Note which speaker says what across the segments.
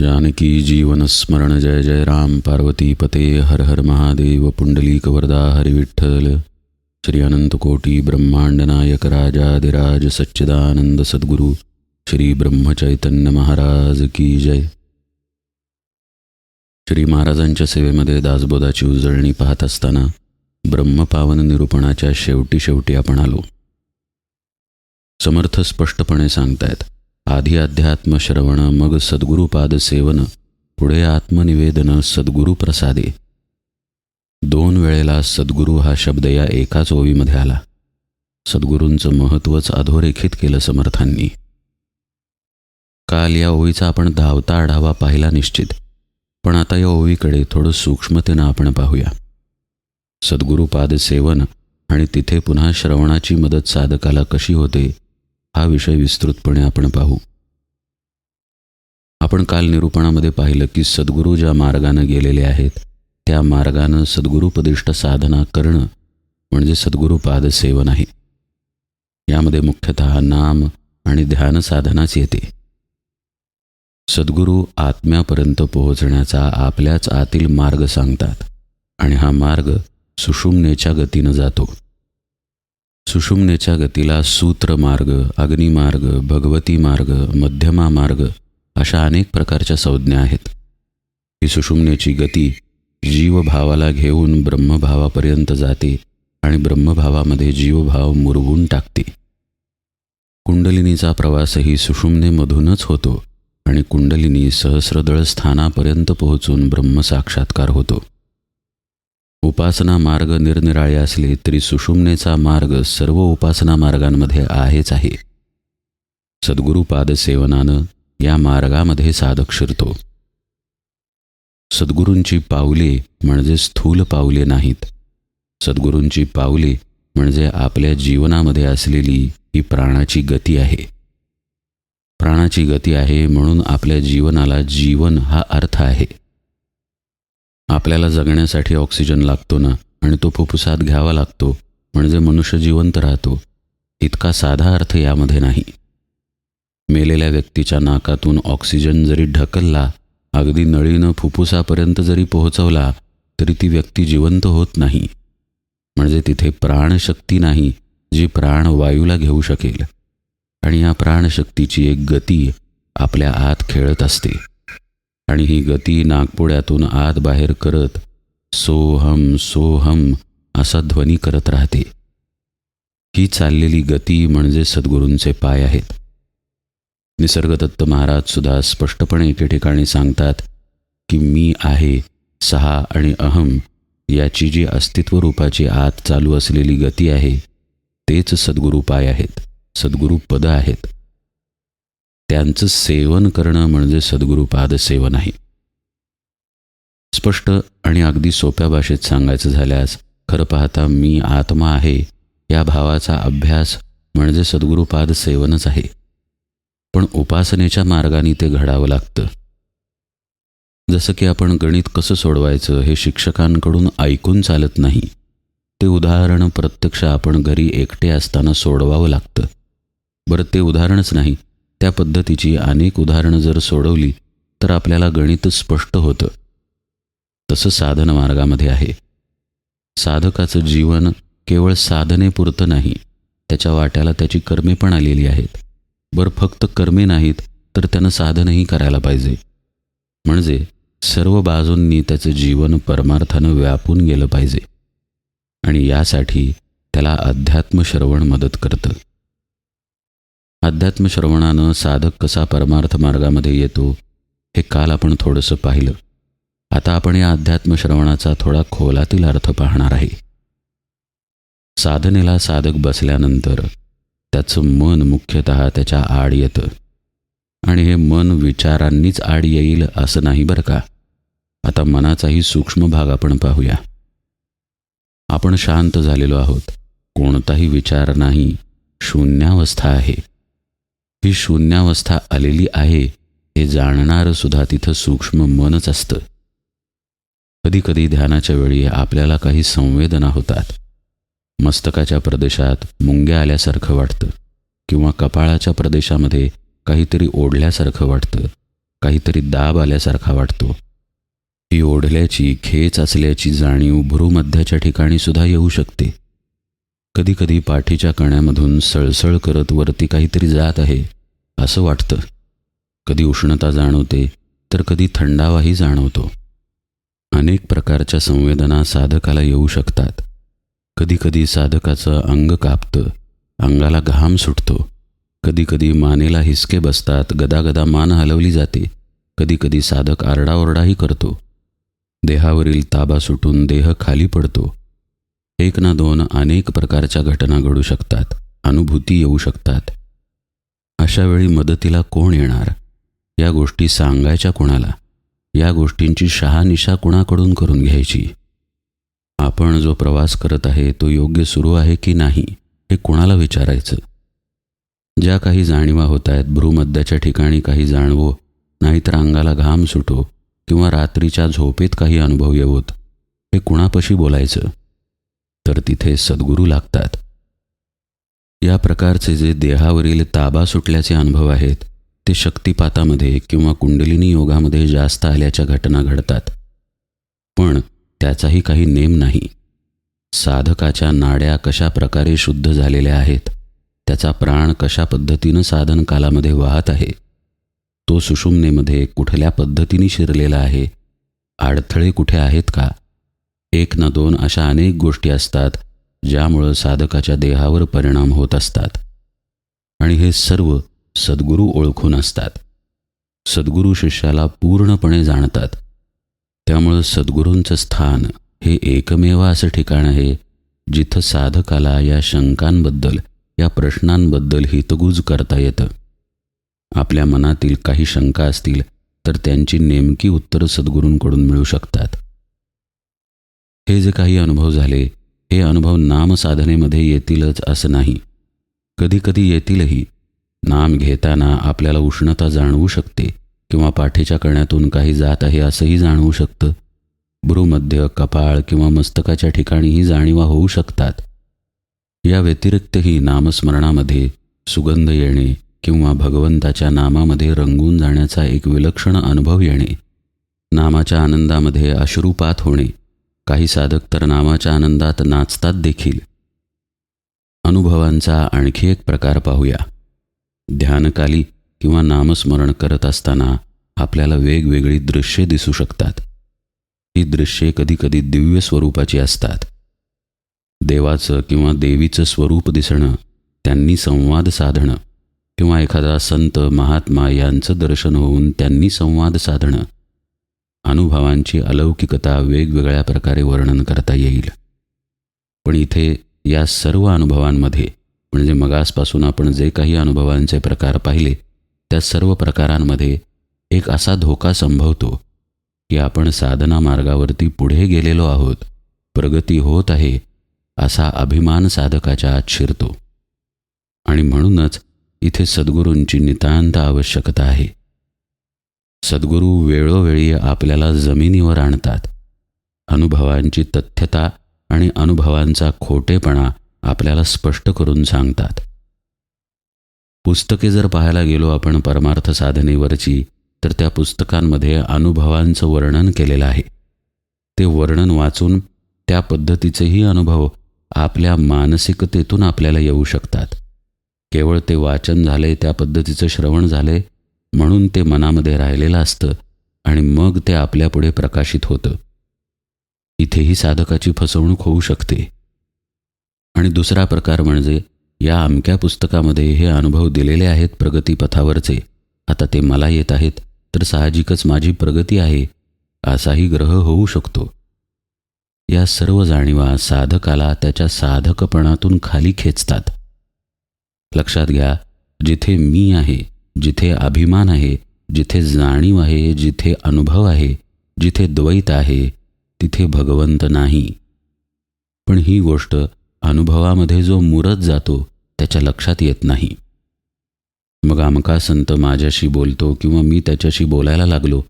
Speaker 1: जानकी जीवन स्मरण जय जय राम पार्वती पते हर हर महादेव पुंडलीक वरदा हरि विठ्ठल श्री अनंत कोटी ब्रह्मांड नायक राजाधिराज सच्चिदानंद सद्गुरु श्री ब्रह्मचैतन्य महाराज की जय। श्री महाराजांच्या सेवेमध्ये दासबोधाची उजळणी पाहत असताना ब्रह्मपावन निरूपणाच्या शेवटी आपण आलो। समर्थ स्पष्टपणे सांगतायत, आधी अध्यात्म श्रवण, मग सद्गुरुपाद सेवन, पुढे आत्मनिवेदन सद्गुरु प्रसादे। 2 वेळेला सद्गुरु हा शब्द या एकाच ओवीमध्ये आला। सद्गुरूंचं महत्त्वच अधोरेखित केलं समर्थांनी। काल या ओवीचा आपण धावता आढावा पाहिला निश्चित, पण आता या ओवीकडे थोडं सूक्ष्मतेनं आपण पाहूया। सद्गुरुपाद सेवन आणि तिथे पुन्हा श्रवणाची मदत साधकाला कशी होते हा विषय विस्तृतपणे आपण पाहू। आपण काल निरूपणामध्ये पाहिलं की सद्गुरू ज्या मार्गाने गेलेले आहेत त्या मार्गाने सद्गुरुपदिष्ट साधना करणं म्हणजे सद्गुरुपाद सेवन आहे। यामध्ये मुख्यतः नाम आणि ध्यान साधनाच येते। सद्गुरू आत्म्यापर्यंत पोहोचण्याचा आपल्याच आतील मार्ग सांगतात आणि हा मार्ग सुषुम्नेच्या गतीनं जातो। सुषुम्नेच्या गतीला सूत्र मार्ग, अग्निमार्ग, भगवती मार्ग, मध्यमा मार्ग अशा अनेक प्रकारच्या संज्ञा आहेत। ही सुषुम्नेची गती जीवभावाला घेऊन ब्रह्मभावापर्यंत जाते आणि ब्रह्मभावामध्ये जीवभाव मुरवून टाकते। कुंडलिनीचा प्रवासही सुषुम्नेमधूनच होतो आणि कुंडलिनी सहस्रदळ स्थानापर्यंत पोहोचून ब्रह्मसाक्षात्कार होतो। उपासना मार्ग निरनिराळे असले तरी सुषुम्नेचा मार्ग सर्व उपासना मार्गांमध्ये आहेच आहे। सद्गुरुपाद सेवनानं या मार्गामध्ये साधक शिरतो। सद्गुरूंची पावले म्हणजे स्थूल पावले नाहीत। सद्गुरूंची पावले म्हणजे आपल्या जीवनामध्ये असलेली ही प्राणाची गती आहे। प्राणाची गती आहे म्हणून आपल्या जीवनाला जीवन हा अर्थ आहे। आपल्याला जगण्यासाठी ऑक्सिजन लागतो ना, आणि तो फुफ्फुसात घ्यावा लागतो म्हणजे मनुष्य जिवंत राहतो, इतका साधा अर्थ यामध्ये नाही। मेलेल्या व्यक्तीच्या नाकातून ऑक्सिजन जरी ढकलला, अगदी नळीनं फुफ्फुसापर्यंत जरी पोहोचवला तरी ती व्यक्ती जिवंत होत नाही। म्हणजे तिथे प्राणशक्ती नाही जी प्राणवायूला घेऊ शकेल, आणि या प्राणशक्तीची एक गती आपल्या आत खेळत असते आणि ही गती नाकपुड्यातून आत बाहेर करत सोहम सोहम असा ध्वनी करत राहते। ही चाललेली गती म्हणजे सद्गुरूंचे पाय आहेत। निसर्गदत्त महाराज सुद्धा स्पष्टपणे एके ठिकाणी सांगतात की मी आहे, सहा आणि अहम याची जी अस्तित्व रूपाची आत चालू असलेली गती आहे तेच सद्गुरू पाय आहेत, सद्गुरू पद आहेत। त्यांचं सेवन करणं म्हणजे सद्गुरुपाद सेवन आहे। स्पष्ट आणि अगदी सोप्या भाषेत सांगायचं झाल्यास खरं पाहता मी आत्मा आहे या भावाचा अभ्यास म्हणजे सद्गुरुपाद सेवनच आहे। पण उपासनेच्या मार्गाने ते घडावं लागतं। जसं की आपण गणित कसं सोडवायचं हे शिक्षकांकडून ऐकून चालत नाही, ते उदाहरण प्रत्यक्ष आपण घरी एकटे असताना सोडवावं लागतं। बरं, ते उदाहरणच नाही, त्या पद्धतीची अनेक उदाहरणं जर सोडवली तर आपल्याला गणित स्पष्ट होतं। तसं साधन मार्गामध्ये आहे। साधकाचं जीवन केवळ साधनेपुरतं नाही, त्याच्या वाट्याला त्याची कर्मे पण आलेली आहेत। बरं, फक्त कर्मे नाहीत तर त्यानं साधनही करायला पाहिजे, म्हणजे सर्व बाजूंनी त्याचं जीवन परमार्थानं व्यापून गेलं पाहिजे, आणि यासाठी त्याला अध्यात्मश्रवण मदत करतं। अध्यात्मश्रवणानं साधक कसा परमार्थ मार्गामध्ये येतो हे काल आपण थोडंसं पाहिलं। आता आपण या अध्यात्मश्रवणाचा थोडा खोलातील अर्थ पाहणार आहे। साधनेला साधक बसल्यानंतर त्याचं मन मुख्यतः त्याच्या आड येतं, आणि हे मन विचारांनीच आड येईल असं नाही बरं का। आता मनाचाही सूक्ष्म भाग आपण पाहूया। आपण शांत झालेलो आहोत, कोणताही विचार नाही, शून्यावस्था आहे। ही शून्यावस्था आलेली आहे हे जाणणारं सुद्धा तिथं सूक्ष्म मनच असतं। कधीकधी ध्यानाच्या वेळी आपल्याला काही संवेदना होतात। मस्तकाच्या प्रदेशात मुंग्या आल्यासारखं वाटतं, किंवा कपाळाच्या प्रदेशामध्ये काहीतरी ओढल्यासारखं वाटतं, काहीतरी दाब आल्यासारखा वाटतो. ही ओढल्याची, खेच असल्याची जाणीव भ्रूमध्याच्या ठिकाणी सुद्धा येऊ शकते. कधीकधी पाठीच्या कण्यामधून सळसळ करत वरती काहीतरी जात आहे असं वाटतं. कधी उष्णता जाणवते तर कधी थंडावाही जाणवतो. अनेक प्रकारच्या संवेदना साधकाला येऊ शकतात. कधीकधी साधकाचं अंग कापतं, अंगाला घाम सुटतो. कधीकधी मानेला हिसके बसतात, गदागदा मान हलवली जाते. कधीकधी साधक आरडाओरडाही करतो. देहावरील ताबा सुटून देह खाली पडतो. एक ना दोन अनेक प्रकारच्या घटना घडू शकतात, अनुभूती येऊ शकतात. अशा वेळी मदतीला कोण येणार? या गोष्टी सांगायच्या कोणाला? या गोष्टींची शहानिशा कुणाकडून करून घ्यायची? आपण जो प्रवास करत आहे तो योग्य सुरू आहे की नाही हे कुणाला विचारायचं? ज्या काही जाणीवा होत आहेत, भ्रूमध्याच्या ठिकाणी काही जाणवो, नाहीतर अंगाला घाम सुटो किंवा रात्रीच्या झोपेत काही अनुभव येवोत, हे कुणापाशी बोलायचं? तर तिथे सद्गुरू लागतात. या प्रकारचे जे देहावरील ताबा सुटल्याचे अनुभव आहेत ते शक्तिपातामध्ये किंवा कुंडलिनी योगामध्ये जास्त आल्याच्या घटना घडतात. पण त्याचाही काही नेम नाही. साधकाच्या नाड्या कशा प्रकारे शुद्ध झालेल्या आहेत, त्याचा प्राण कशा पद्धतीनं साधन कालामध्ये वाहत आहे, तो सुषुम्नेमध्ये कुठल्या पद्धतीने शिरलेला आहे, अडथळे कुठे आहेत का, एक ना दोन अशा अनेक गोष्टी असतात ज्यामुळं साधकाच्या देहावर परिणाम होत असतात. आणि हे सर्व सद्गुरू ओळखून असतात. सद्गुरू शिष्याला पूर्णपणे जाणतात. त्यामुळं सद्गुरूंचं स्थान हे एकमेव असं ठिकाण आहे जिथं साधकाला या शंकांबद्दल, या प्रश्नांबद्दल हितगुज करता येतं. आपल्या मनातील काही शंका असतील तर त्यांची नेमकी उत्तरं सद्गुरूंकडून मिळू शकतात. हे जे काही अनुभव झाले, हे अनुभव नामसाधनेमध्ये येतीलच असं नाही. कधीकधी येतीलही. नाम घेताना आपल्याला उष्णता जाणवू शकते किंवा पाठीच्या कण्यातून काही जात आहे असंही जाणवू शकतं. भ्रूमध्य, कपाळ किंवा मस्तकाच्या ठिकाणीही जाणीवा होऊ शकतात. या व्यतिरिक्तही नामस्मरणामध्ये सुगंध येणे किंवा भगवंताच्या नामामध्ये रंगून जाण्याचा एक विलक्षण अनुभव येणे, नामाच्या आनंदामध्ये अश्रुपात होणे, काही साधक तर नामाच्या आनंदात नाचतात देखील. अनुभवांचा आणखी एक प्रकार पाहूया. ध्यानकाली किंवा नामस्मरण करत असताना आपल्याला वेगवेगळी दृश्ये दिसू शकतात. ही दृश्ये कधीकधी दिव्य स्वरूपाची असतात. देवाचं किंवा देवीचं स्वरूप दिसणं, त्यांनी संवाद साधणं किंवा एखादा संत महात्मा यांचं दर्शन होऊन त्यांनी संवाद साधणं, अनुभवांची अलौकिकता वेगवेगळ्या प्रकारे वर्णन करता येईल. पण इथे या सर्व अनुभवांमध्ये, म्हणजे मगासपासून आपण जे काही अनुभवांचे प्रकार पाहिले त्या सर्व प्रकारांमध्ये एक असा धोका संभवतो की आपण साधना मार्गावरती पुढे गेलेलो आहोत, प्रगती होत आहे असा अभिमान साधकाच्या आत शिरतो. आणि म्हणूनच इथे सद्गुरूंची नितांत आवश्यकता आहे. सद्गुरू वेळोवेळी आपल्याला जमिनीवर आणतात. अनुभवांची तथ्यता आणि अनुभवांचा खोटेपणा आपल्याला स्पष्ट करून सांगतात. पुस्तके जर पाहायला गेलो आपण परमार्थ साधनेवरची, तर त्या पुस्तकांमध्ये अनुभवांचं वर्णन केलेलं आहे. ते वर्णन वाचून त्या पद्धतीचेही अनुभव आपल्या मानसिकतेतून आपल्याला येऊ शकतात. केवळ ते वाचन झाले, त्या पद्धतीचं श्रवण झाले म्हणून ते मनामध्ये राहिलेलं असतं आणि मग ते आपल्यापुढे प्रकाशित होतं. इथेही साधकाची फसवणूक होऊ शकते. आणि दुसरा प्रकार म्हणजे या अमक्या पुस्तकामध्ये हे अनुभव दिलेले आहेत प्रगतीपथावरचे, आता ते मला येत आहेत तर साहजिकच माझी प्रगती आहे असाही ग्रह होऊ शकतो. या सर्व जाणीवा साधकाला त्याच्या साधकपणातून खाली खेचतात. लक्षात घ्या, जिथे मी आहे, जिथे अभिमान आहे, जिथे जाणीव आहे, जिथे अनुभव आहे, जिथे द्वैत आहे, तिथे भगवंत नाही. पण ही गोष्ट अनुभवामध्ये जो मुरत जातो त्याच्या लक्षात येत नाही. मग अमका संत माझ्याशी बोलतो किंवा मी त्याच्याशी बोलायला लागलो,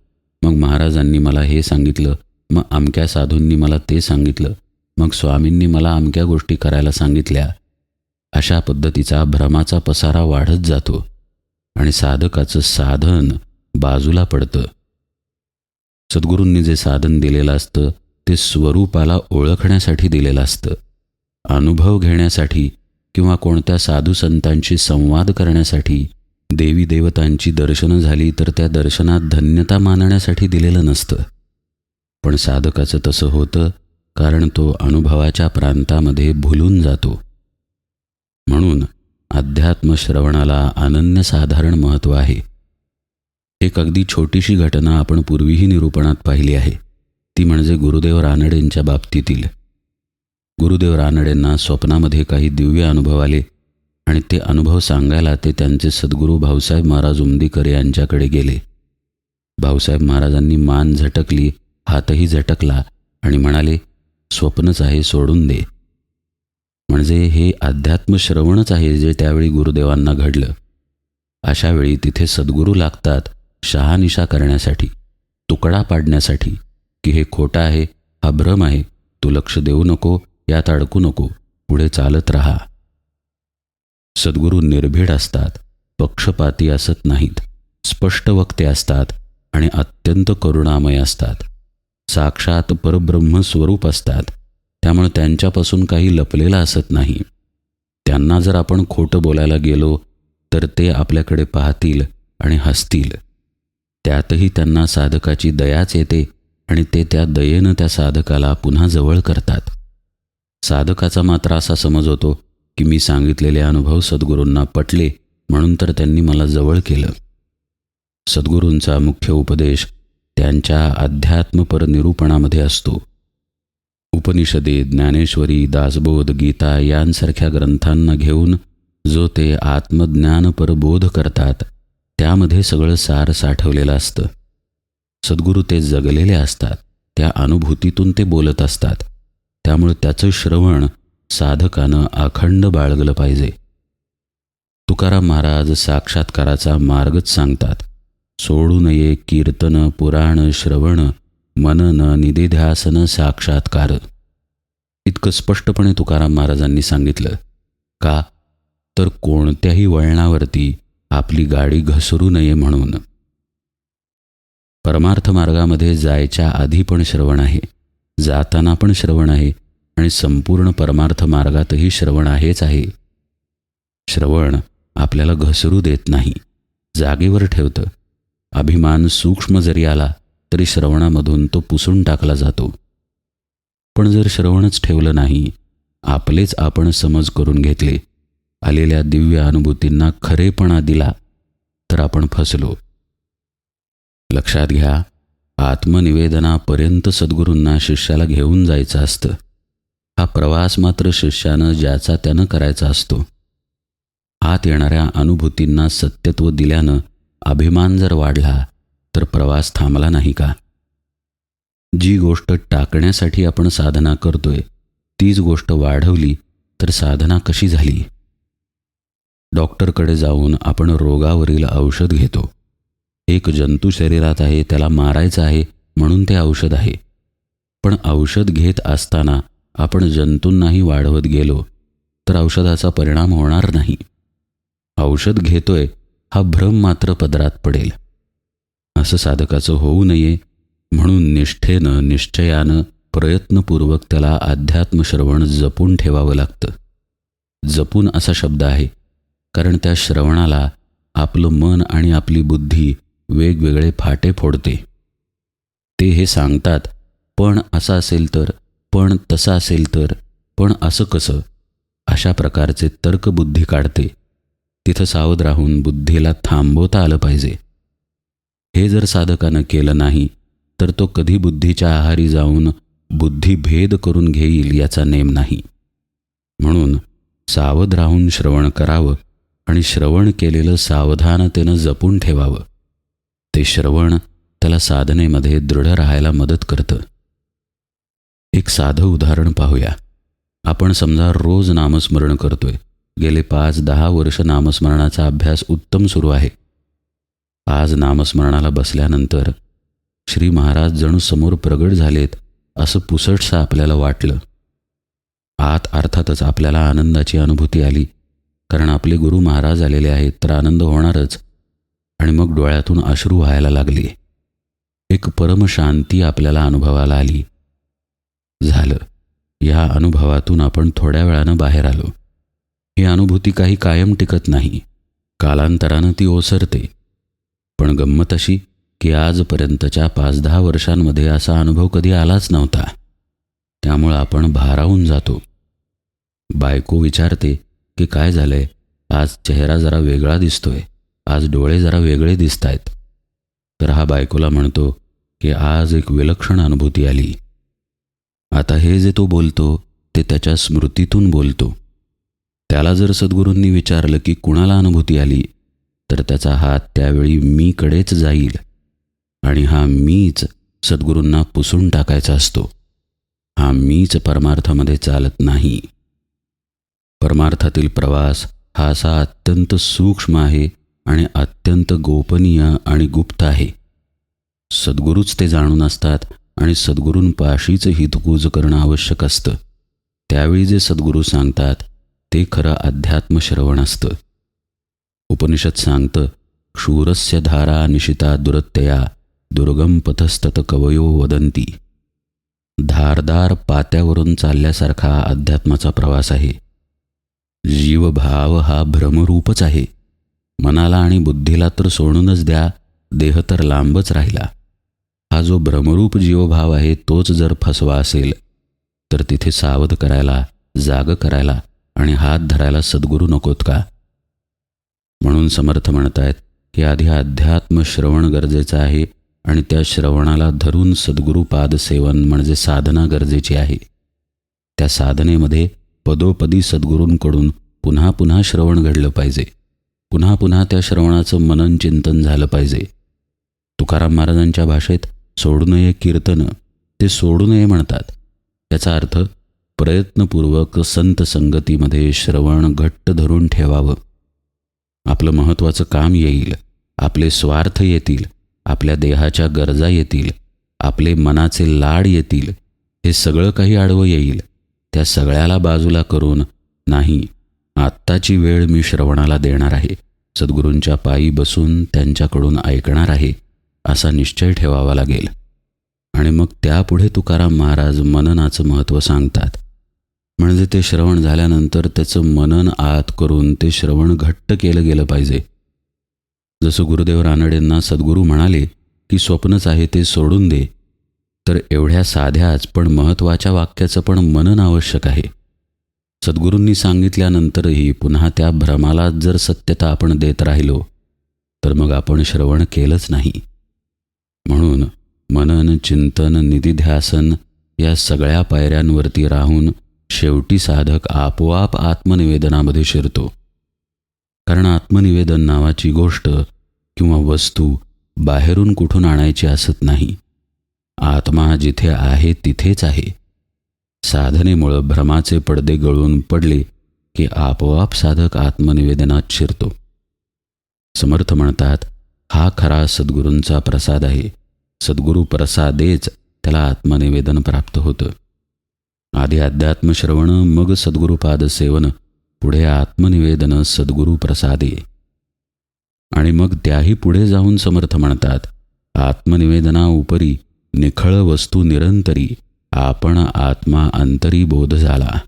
Speaker 1: मग महाराजांनी मला हे सांगितलं, मग अमक्या साधूंनी मला ते सांगितलं, मग स्वामींनी मला अमक्या गोष्टी करायला सांगितल्या. अशा पद्धतीचा भ्रमाचा पसारा वाढत जातो आणि साधकाचं साधन बाजूला पडतं. सद्गुरूंनी जे साधन दिलेलं असतं ते स्वरूपाला ओळखण्यासाठी दिलेलं असतं. अनुभव घेण्यासाठी किंवा कोणत्या साधू संतांशी संवाद करण्यासाठी, देवी देवतांची दर्शनं झाली तर त्या दर्शनात धन्यता मानण्यासाठी दिलेलं नसतं. पण साधकाचं तसं होतं कारण तो अनुभवाच्या प्रांतामध्ये भुलून जातो. म्हणून अध्यात्म श्रवणाला अनन्यसाधारण महत्त्व आहे. एक अगदी छोटीशी घटना आपण पूर्वीही निरूपणात पाहिली आहे. ती म्हणजे गुरुदेव रानडेंच्या बाबतीतील. गुरुदेव रानडेंना स्वप्नामध्ये काही दिव्य अनुभव आले आणि ते अनुभव सांगायला ते त्यांचे सद्गुरू भाऊसाहेब महाराज उमदीकर यांच्याकडे गेले. भाऊसाहेब महाराजांनी मान झटकली, हातही झटकला आणि म्हणाले, स्वप्नच आहे, सोडून दे. म्हणजे हे अध्यात्म श्रवणच आहे जे त्यावेळी गुरुदेवांना घडलं. अशा वेळी तिथे सद्गुरू लागतात शहानिशा करण्यासाठी, तुकडा पाडण्यासाठी की हे खोटं आहे, हा भ्रम आहे, तू लक्ष देऊ नको, यात अडकू नको, पुढे चालत राहा. सद्गुरू निर्भीड असतात, पक्षपाती असत नाहीत, स्पष्ट वक्ते असतात आणि अत्यंत करुणामय असतात. साक्षात परब्रह्म स्वरूप असतात. त्यामुळे त्यांच्यापासून काही लपलेलं असत नाही. त्यांना जर आपण खोटं बोलायला गेलो तर ते आपल्याकडे पाहतील आणि हसतील. त्यातही त्यांना साधकाची दयाच येते आणि ते त्या दयेनं त्या साधकाला पुन्हा जवळ करतात. साधकाचा मात्र असा समज होतो की मी सांगितलेले अनुभव सद्गुरूंना पटले म्हणून तर त्यांनी मला जवळ केलं. सद्गुरूंचा मुख्य उपदेश त्यांच्या अध्यात्मपर निरूपणामध्ये असतो. उपनिषदे, ज्ञानेश्वरी, दासबोध, गीता यांसारख्या ग्रंथांना घेऊन जो ते आत्मज्ञानपर बोध करतात त्यामध्ये सगळं सार साठवलेलं असतं. सद्गुरू ते जगलेले असतात, त्या अनुभूतीतून ते बोलत असतात. त्यामुळे त्याचं श्रवण साधकानं अखंड बाळगलं पाहिजे. तुकाराम महाराज साक्षात्काराचा मार्गच सांगतात. सोडू नये कीर्तन, पुराण, श्रवण, मनन, निधिध्यासन, साक्षात्कार. इतकं स्पष्टपणे तुकाराम महाराजांनी सांगितलं. का तर कोणत्याही वळणावरती आपली गाडी घसरू नये म्हणून. परमार्थ मार्गामध्ये जायच्या आधी पण श्रवण आहे, जाताना पण श्रवण आहे आणि संपूर्ण परमार्थ मार्गातही श्रवण आहेच आहे. श्रवण आपल्याला घसरू देत नाही, जागेवर ठेवतं. अभिमान सूक्ष्म जरी आला तरी श्रवणामधून तो पुसून टाकला जातो. पण जर श्रवणच ठेवलं नाही, आपलेच आपण समज करून घेतले, आलेल्या दिव्य अनुभूतींना खरेपणा दिला तर आपण फसलो. लक्षात घ्या, आत्मनिवेदनापर्यंत सद्गुरूंना शिष्याला घेऊन जायचं असतं. हा प्रवास मात्र शिष्यानं ज्याचा त्यानं करायचा असतो. आत येणाऱ्या अनुभूतींना सत्यत्व दिल्यानं अभिमान जर वाढला तर प्रवास थांबला नाही का? जी गोष्ट टाकण्यासाठी आपण साधना करतोय तीच गोष्ट वाढवली तर साधना कशी झाली? डॉक्टरकडे जाऊन आपण रोगावरील औषध घेतो. एक जंतू शरीरात आहे, त्याला मारायचं आहे म्हणून ते औषध आहे. पण औषध घेत असताना आपण जंतूंनाही वाढवत गेलो तर औषधाचा परिणाम होणार नाही. औषध घेतोय हा भ्रम मात्र पदरात पडेल. असं साधकाचं होऊ नये म्हणून निष्ठेनं, निश्चयानं, प्रयत्नपूर्वक त्याला अध्यात्मश्रवण जपून ठेवावं लागतं. जपून असा शब्द आहे कारण त्या श्रवणाला आपलं मन आणि आपली बुद्धी वेगवेगळे फाटे फोडते. ते हे सांगतात, पण असं असेल तर, पण तसं असेल तर, पण असं कसं, अशा प्रकारचे तर्कबुद्धी काढते. तिथं सावध राहून बुद्धीला थांबवता आलं पाहिजे. हे जर साधकानं केलं नाही तर तो कधी बुद्धीच्या आहारी जाऊन बुद्धिभेद करून घेईल याचा नेम नाही. म्हणून सावध राहून श्रवण करावं आणि श्रवण केलेलं सावधानतेनं जपून ठेवावं. ते श्रवण त्याला साधनेमध्ये दृढ राहायला मदत करतं. एक साधं उदाहरण पाहूया. आपण समजा रोज नामस्मरण करतोय. गेले 5-10 वर्ष नामस्मरणाचा अभ्यास उत्तम सुरू आहे. आज नामस्मरणाला बसल्यानंतर श्री महाराज जणू समोर प्रगट झालेत असं पुसटसं आपल्याला वाटलं. आत अर्थातच आपल्याला आनंदाची अनुभूती आली, कारण आपले गुरु महाराज आलेले आहेत तर आनंद होणारच. आणि मग डोळ्यातून अश्रू व्हायला लागले. एक परमशांती आपल्याला अनुभवाला आली. झालं, या अनुभवातून आपण थोड्या वेळानं बाहेर आलो. ही अनुभूती काही कायम टिकत नाही, कालांतरानं ती ओसरते. पण गंमत अशी की आजपर्यंतच्या 5-10 वर्षांमध्ये असा अनुभव कधी आलाच नव्हता. त्यामुळं आपण भारावून जातो. बायको विचारते की काय झालंय, आज चेहरा जरा वेगळा दिसतोय, आज डोळे जरा वेगळे दिसत आहेत. तर हा बायकोला म्हणतो की आज एक विलक्षण अनुभूती आली. आता हे जे तो बोलतो ते त्याच्या स्मृतीतून बोलतो. त्याला जर सद्गुरूंनी विचारलं की कुणाला अनुभूती आली, तर त्याचा हात त्यावेळी मीकडेच जाईल आणि हा मीच सद्गुरूंना पुसून टाकायचा असतो. हा मीच परमार्थामध्ये चालत नाही. परमार्थातील प्रवास हा असा अत्यंत सूक्ष्म आहे आणि अत्यंत गोपनीय आणि गुप्त आहे. सद्गुरूच ते जाणून असतात आणि सद्गुरूंपाशीच हितगुज करणं आवश्यक असतं. त्यावेळी जे सद्गुरू सांगतात ते खरं अध्यात्मश्रवण असतं. उपनिषद सांगतं, क्षूरस्य धारा निशिता दुरत्यया दुर्गम पथस्तत कवयो वदंती. धारदार पात्यावरून चालल्यासारखा अध्यात्माचा प्रवास आहे. जीवभाव हा भ्रमरूपच आहे. मनाला आणि बुद्धीला तर सोडूनच द्या, देह तर लांबच राहिला. हा जो भ्रमरूप जीवभाव आहे तोच जर फसवा असेल तर तिथे सावध करायला, जाग करायला आणि हात धरायला सद्गुरू नकोत का? म्हणून समर्थ म्हणतायत की आधी अध्यात्म श्रवण गरजेचं आहे आणि त्या श्रवणाला धरून सद्गुरुपाद सेवन म्हणजे साधना गरजेची आहे. त्या साधनेमध्ये पदोपदी सद्गुरूंकडून पुन्हा पुन्हा श्रवण घडलं पाहिजे. पुन्हा पुन्हा त्या श्रवणाचं मनन चिंतन झालं पाहिजे. तुकाराम महाराजांच्या भाषेत सोडू नये कीर्तन, ते सोडू नये म्हणतात. त्याचा अर्थ प्रयत्नपूर्वक संत संगतीमध्ये श्रवण घट्ट धरून ठेवावं. आपलं महत्त्वाचं काम येईल, आपले स्वार्थ येतील, आपल्या देहाच्या गरजा येतील, आपले मनाचे लाड येतील, हे सगळं काही आडवं येईल. त्या सगळ्याला बाजूला करून नाही, आत्ताची वेळ मी श्रवणाला देणार आहे, सद्गुरूंच्या पायी बसून त्यांच्याकडून ऐकणार आहे, असा निश्चय ठेवावा लागेल. आणि मग त्यापुढे तुकाराम महाराज मननाचं महत्त्व सांगतात. म्हणजे ते श्रवण झाल्यानंतर त्याचं मनन आत करून ते श्रवण घट्ट केलं गेलं पाहिजे. जसं गुरुदेव रानडेंना सद्गुरू म्हणाले की स्वप्नच आहे ते सोडून दे, तर एवढ्या साध्याच पण महत्त्वाच्या वाक्याचं पण मनन आवश्यक आहे. सद्गुरूंनी सांगितल्यानंतरही पुन्हा त्या भ्रमाला जर सत्यता आपण देत राहिलो तर मग आपण श्रवण केलंच नाही. म्हणून मनन, चिंतन, निधिध्यासन या सगळ्या पायऱ्यांवरती राहून शेवटी साधक आपोआप आत्मनिवेदनामध्ये शिरतो. कारण आत्मनिवेदन नावाची गोष्ट किंवा वस्तू बाहेरून कुठून आणायची असत नाही. आत्मा जिथे आहे तिथेच आहे. साधनेमुळं भ्रमाचे पडदे गळून पडले की आपोआप साधक आत्मनिवेदनात शिरतो. समर्थ म्हणतात, हा खरा सद्गुरूंचा प्रसाद आहे. सद्गुरू प्रसादेच त्याला आत्मनिवेदन प्राप्त होतं. आधी अध्यात्मश्रवण, मग सद्गुरुपाद सेवन, पुढे आत्मनिवेदन सद्गुरू प्रसादे. आणि मग त्याही पुढे जाऊन समर्थ म्हणतात, आत्मनिवेदना उपरी निखळ वस्तू निरंतरी आपण आत्मा अंतरी बोध झाला.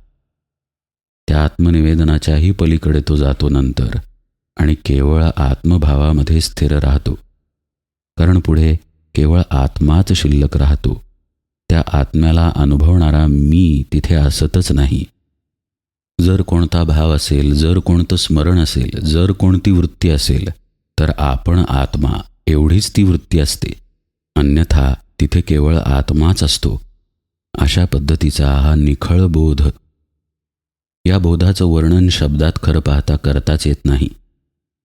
Speaker 1: त्या आत्मनिवेदनाच्याही पलीकडे तो जातो नंतर आणि केवळ आत्मभावामध्ये स्थिर राहतो. कारण पुढे केवळ आत्माच शिल्लक राहतो. त्या आत्म्याला अनुभवणारा मी तिथे असतच नाही. जर कोणता भाव असेल, जर कोणतं स्मरण असेल, जर कोणती वृत्ती असेल तर आपण आत्मा एवढीच ती वृत्ती असते. अन्यथा तिथे केवळ आत्माच असतो. अशा पद्धतीचा हा निखळ बोध. या बोधाचं वर्णन शब्दात खरं पाहता करताच येत नाही.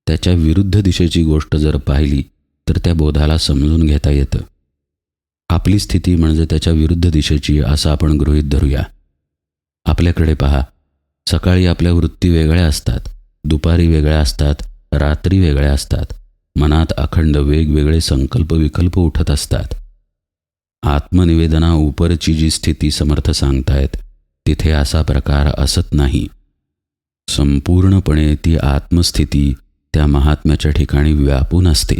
Speaker 1: त्याच्या विरुद्ध दिशेची गोष्ट जर पाहिली तर त्या बोधाला समजून घेता येतं. आपली स्थिती म्हणजे त्याच्या विरुद्ध दिशेची असं आपण गृहीत धरूया. आपल्याकडे पहा, सकाळी आपल्या वृत्ती वेगळ्या असतात, दुपारी वेगळ्या असतात, रात्री वेगळ्या असतात. मनात अखंड वेगवेगळे संकल्प विकल्प उठत असतात. आत्मनिवेदना उपरची जी स्थिती समर्थ सांगतायत तिथे असा प्रकार असत नाही. संपूर्णपणे ती आत्मस्थिती त्या महात्म्याच्या ठिकाणी व्यापून असते.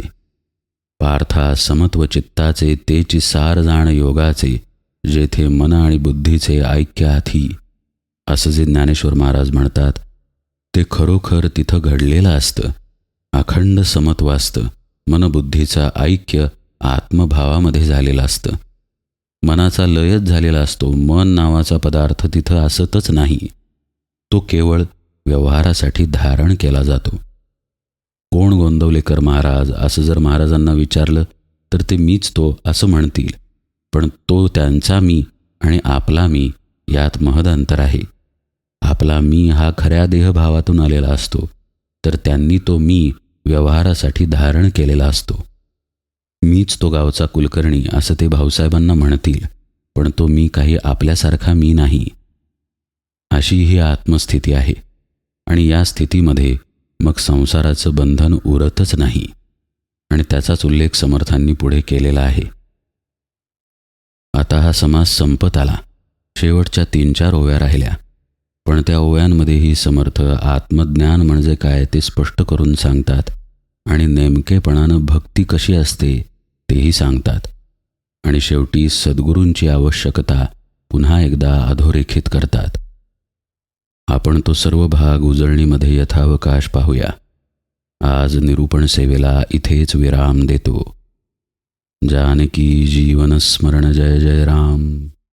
Speaker 1: पार्था समत्व चित्ताचे तेची सार जाण योगाचे, जेथे मन आणि बुद्धीचे ऐक्य आधी. असं जे ज्ञानेश्वर महाराज म्हणतात ते खरोखर तिथं घडलेलं असतं. अखंड समत्व असतं. मनबुद्धीचा ऐक्य आत्मभावामध्ये झालेलं असतं. मनाचा लयच झालेला असतो. मन नावाचा पदार्थ तिथं असतच नाही. तो केवळ व्यवहारासाठी धारण केला जातो. कोण गोंदवलेकर महाराज असं जर महाराजांना विचारलं तर ते मीच तो असं म्हणतील. पण तो त्यांचा मी आणि आपला मी यात महद अंतर आहे. आपला मी हा खऱ्या देहभावातून आलेला असतो, तर त्यांनी तो मी व्यवहारासाठी धारण केलेला असतो. मीच तो गावचा कुलकर्णी असं ते भाऊसाहेबांना म्हणतील, पण तो मी काही आपल्यासारखा मी नाही. अशी ही आत्मस्थिती आहे. आणि या स्थितीमध्ये मग संसाराचं बंधन उरतच नाही. आणि त्याचाच उल्लेख समर्थांनी पुढे केलेला आहे. आता हा समास संपत आला. शेवटच्या 3-4 ओव्या राहिल्या. पण त्या ओव्यांमध्येही समर्थ आत्मज्ञान म्हणजे काय ते स्पष्ट करून सांगतात आणि नेमकेपणानं भक्ती कशी असते तेही सांगतात. आणि शेवटी सद्गुरूंची आवश्यकता पुन्हा एकदा अधोरेखित करतात. आपण तो सर्व भाग उजळणीमध्ये यथावकाश पाहूया. आज निरूपण सेवेला इथेच विराम देतो. जानकी जीवन स्मरण जय जय राम.